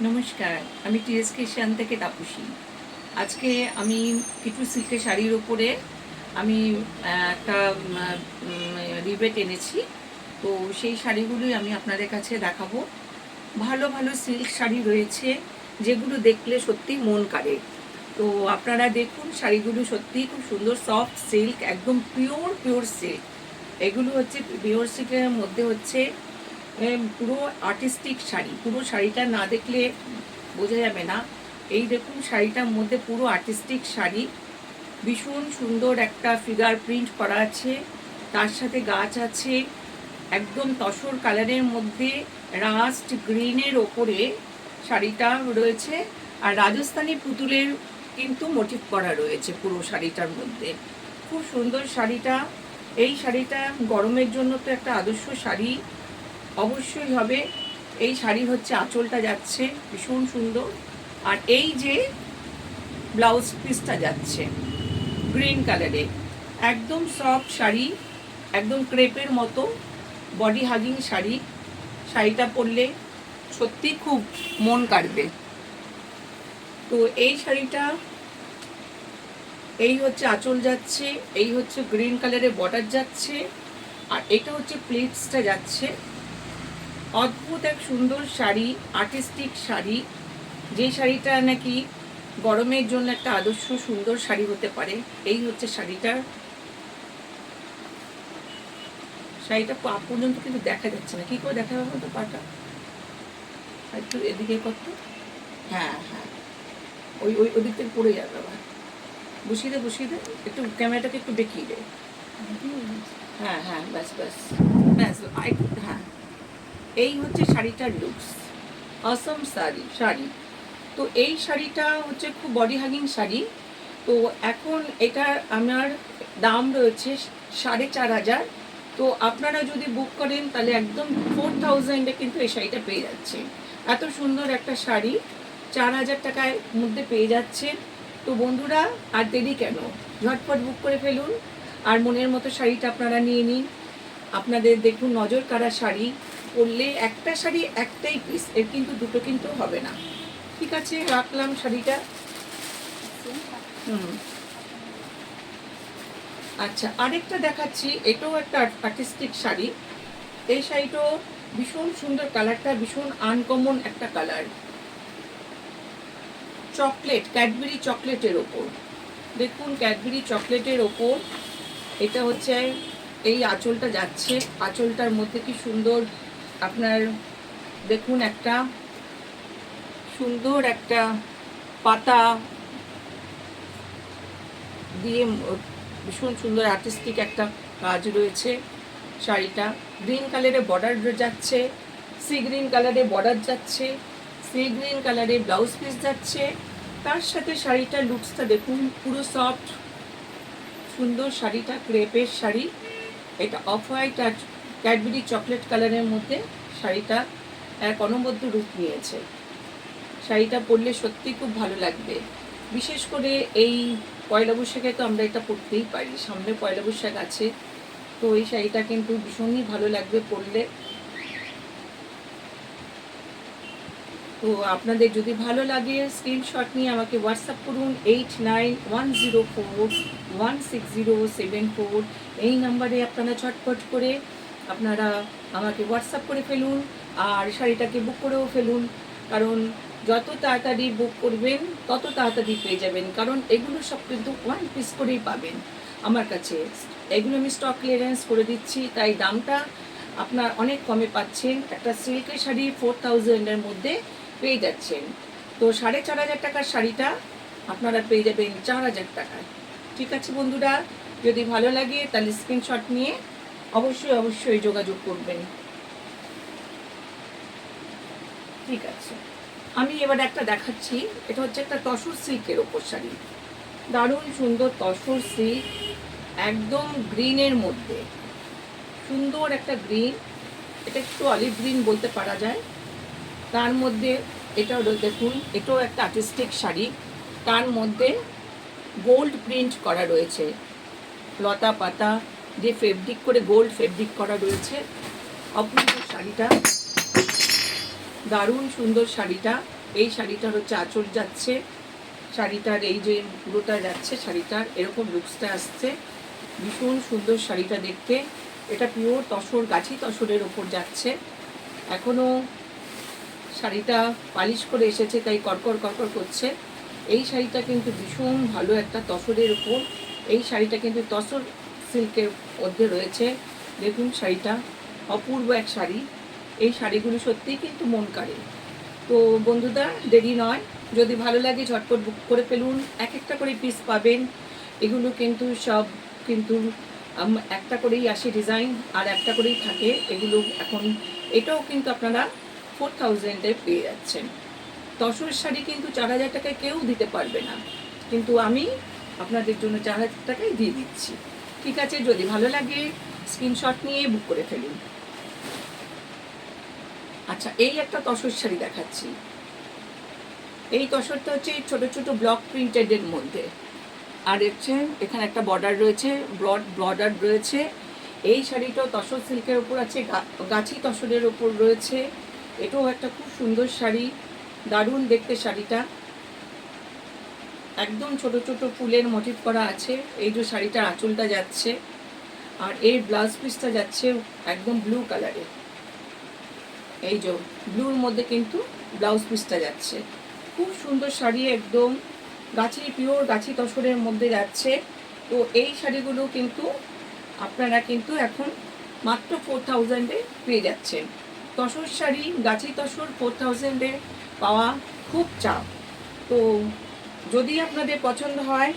নমস্কার, আমি টিএসকে শান থেকে তাপসী। আজকে আমি কিছু সিল্কের শাড়ির উপরে আমি একটা রিবেট এনেছি। তো সেই শাড়িগুলোই আমি আপনাদের কাছে দেখাবো। ভালো ভালো সিল্ক শাড়ি রয়েছে যেগুলো দেখলে সত্যি মন কাড়ে। তো আপনারা দেখুন, শাড়িগুলো সত্যিই খুব সুন্দর, সফট সিল্ক, একদম পিওর পিওর সিল্ক। এগুলো হচ্ছে পিওর সিল্কের মধ্যে হচ্ছে পুরো আর্টিস্টিক শাড়ি। পুরো শাড়িটা না দেখলে বোঝা যাবে না। এই দেখুন, শাড়িটার মধ্যে পুরো আর্টিস্টিক শাড়ি, ভীষণ সুন্দর একটা ফিগার প্রিন্ট করা আছে, তার সাথে গাছ আছে, একদম তসর কালারের মধ্যে রাস্ট গ্রিনের ওপরে শাড়িটা রয়েছে। আর রাজস্থানী পুতুলের কিন্তু মোটিভ করা রয়েছে পুরো শাড়িটার মধ্যে। খুব সুন্দর শাড়িটা। এই শাড়িটা গরমের জন্য তো একটা আদর্শ শাড়ি অবশ্যই হবে। এই শাড়ি হচ্ছে আঁচলটা যাচ্ছে ভীষণ সুন্দর, আর এই যে ব্লাউজ পিসটা যাচ্ছে গ্রিন কালারে, একদম সফট শাড়ি, একদম ক্রেপের মতো বডি হাগিং শাড়ি। শাড়িটা পরলে সত্যি খুব মন কাড়বে। তো এই শাড়িটা, এই হচ্ছে আঁচল যাচ্ছে, এই হচ্ছে গ্রিন কালারের বর্ডার যাচ্ছে, আর এটা হচ্ছে প্লিটসটা যাচ্ছে। অদ্ভুত এক সুন্দর শাড়ি, আর্টিস্টিক শাড়ি, যে শাড়িটা নাকি গরমের জন্য একটা আদর্শ সুন্দর শাড়ি হতে পারে। এই হচ্ছে শাড়িটা পা পর্যন্ত কিন্তু দেখা যাচ্ছে না। কি করে দেখা যাবে তো পাটা? একটু এদিকে কত, হ্যাঁ হ্যাঁ, ওই ওই ওদিক থেকে পড়ে যাবে আবার। বসিয়ে দে, একটু ক্যামেরাটাকে একটু দেখিয়ে দে। হ্যাঁ হ্যাঁ, ব্যাস ব্যাস ব্যাস, হ্যাঁ। এই হচ্ছে শাড়িটার লুকস, অসম শাড়ি। তো এই শাড়িটা হচ্ছে খুব বডি হাগিং শাড়ি। তো এখন এটার আমার দাম রয়েছে 4,500। তো আপনারা যদি বুক করেন তাহলে একদম 4,000-এ কিন্তু এই শাড়িটা পেয়ে যাচ্ছেন। এত সুন্দর একটা শাড়ি 4,000 টাকার মধ্যে পেয়ে যাচ্ছেন। তো বন্ধুরা, আর দেরি কেন, ঝটপট বুক করে ফেলুন আর মনের মতো শাড়িটা আপনারা নিয়ে নিন। আপনাদের দেখুন, নজর কাড়া শাড়ি, পরলে একটা শাড়ি একটাই পিস, এর কিন্তু দুটো কিন্তু হবে না। ঠিক আছে, রাখলাম শাড়িটা। আচ্ছা, আরেকটা দেখাচ্ছি, এটাও একটা আর্টিস্টিক শাড়ি। এই শাড়িটাও ভীষণ সুন্দর, কালারটা ভীষণ আনকমন একটা কালার, চকলেট, ক্যাডবেরি চকলেটের ওপর। দেখুন, ক্যাডবেরি চকলেটের ওপর এটা হচ্ছে, এই আঁচলটা যাচ্ছে, আঁচলটার মধ্যে কি সুন্দর আপনার দেখুন, একটা সুন্দর একটা পাতা দিয়ে ভীষণ সুন্দর আর্টিস্টিক একটা কাজ রয়েছে। শাড়িটা গ্রিন কালারে বর্ডার যাচ্ছে, সি গ্রিন কালারে বর্ডার যাচ্ছে, সি গ্রিন কালারে ব্লাউজ পিস যাচ্ছে। তার সাথে শাড়িটার লুকসটা দেখুন, পুরো সফট সুন্দর শাড়িটা, ক্রেপের শাড়ি। এটা অফ হোয়াইট আর ক্যাডবেরি চকলেট কালারের মধ্যে শাড়িটা এক অনবদ্য রূপ নিয়েছে। শাড়িটা পরলে সত্যি খুব ভালো লাগবে। বিশেষ করে এই পয়লা বৈশাখে তো আমরা এটা পরতেই পারি, সামনে পয়লা বৈশাখ আছে। তো এই শাড়িটা কিন্তু ভীষণই ভালো লাগবে পরলে। তো আপনাদের যদি ভালো লাগে, স্ক্রিনশট নিয়ে আমাকে হোয়াটসঅ্যাপ করুন 8910416074। এই নাম্বারে আপনারা ঝটপট করে আপনারা আমাকে হোয়াটসঅ্যাপ করে ফেলুন আর শাড়িটাকে বুক করেও ফেলুন। কারণ যত তাড়াতাড়ি বুক করবেন তত তাড়াতাড়ি পেয়ে যাবেন, কারণ এগুলো সব কিন্তু ওয়ান পিস করেই পাবেন আমার কাছে। এগুলো আমি স্টক ক্লিয়ারেন্স করে দিচ্ছি, তাই দামটা আপনার অনেক কমে পাচ্ছেন। একটা সিল্কের শাড়ি 4,000-এর মধ্যে পেয়ে যাচ্ছেন। তো 4,500 টাকার শাড়িটা আপনারা পেয়ে যাবেন 4,000 টাকায়। ঠিক আছে বন্ধুরা, যদি ভালো লাগে তাহলে স্ক্রিনশট নিয়ে অবশ্যই যোগাযোগ করবেন। ঠিক আছে, আমি এবার একটা দেখাচ্ছি। এটা হচ্ছে একটা তসর সিল্কের ওপর শাড়ি, দারুণ সুন্দর তসর সিল্ক, একদম গ্রিনের মধ্যে, সুন্দর একটা গ্রিন, এটা একটু অলিভ গ্রিন বলতে পারা যায়। তার মধ্যে এটাও দেখুন, এটাও একটা আর্টিস্টিক শাড়ি, তার মধ্যে গোল্ড প্রিন্ট করা রয়েছে, লতা পাতা যে ফেব্রিক করে গোল্ড ফেব্রিক করা রয়েছে। অপূর্ব শাড়িটা, দারুণ সুন্দর শাড়িটা। এই শাড়িটার হচ্ছে আঁচল যাচ্ছে, শাড়িটার এই যে পুরোটা যাচ্ছে, শাড়িটার এরকম লুকসটা আসছে। ভীষণ সুন্দর শাড়িটা দেখতে। এটা পিওর তসর, গাছি তসরের ওপর যাচ্ছে। এখনও শাড়িটা পালিশ করে এসেছে, তাই কড়কড় কড়কড় করছে। এই শাড়িটা কিন্তু ভীষণ ভালো একটা তসরের ওপর। এই শাড়িটা কিন্তু তসর সিল্কের মধ্যে রয়েছে। দেখুন শাড়িটা অপূর্ব এক শাড়ি। এই শাড়িগুলি সত্যিই কিন্তু মন কাড়ে। তো বন্ধুরা, দেরি নয়, যদি ভালো লাগে ঝটপট বুক করে ফেলুন। এক একটা করে পিস পাবেন। এগুলো কিন্তু সব কিন্তু একটা করেই আসে ডিজাইন, আর একটা করেই থাকে এগুলো। এখন এটাও কিন্তু আপনারা 4000-এ পেয়ে যাচ্ছেন। তসর শাড়ি কিন্তু 4000 টাকায় কেউ দিতে পারবে না, কিন্তু আমি আপনাদের জন্য 4000 টাকায় দিয়ে দিচ্ছি। ঠিক আছে, যদি ভালো লাগে স্ক্রিনশট নিয়ে বুক করে ফেলুন। আচ্ছা, এই একটা তসর শাড়ি দেখাচ্ছি। এই তসরটা হচ্ছে ছোট ছোট ব্লক প্রিন্টেডের মধ্যে, আর হচ্ছে এখানে একটা বর্ডার রয়েছে, ব্রড বর্ডার রয়েছে। এই শাড়িটাও তসর সিল্কের ওপর আছে, গাছি তসরের ওপর রয়েছে। এটাও একটা খুব সুন্দর শাড়ি, দারুণ দেখতে শাড়িটা। একদম ছোট ছোট ফুলের মোটিভ করা আছে। এই যে শাড়িটার আঁচলটা যাচ্ছে, আর এর ব্লাউজ পিসটা যাচ্ছে একদম ব্লু কালারে। এই যে ব্লুর মধ্যে কিন্তু ব্লাউজ পিসটা যাচ্ছে। খুব সুন্দর শাড়ি, একদম গাছি, পিওর গাছি তসরের মধ্যে যাচ্ছে। তো এই শাড়িগুলো কিন্তু আপনারা কিন্তু এখন মাত্র 4000-এ পেয়ে যাচ্ছেন। তসর শাড়ি, গাছি তসর 4000-এ পাওয়া খুব চাপ। তো যদি আপনাদের পছন্দ হয়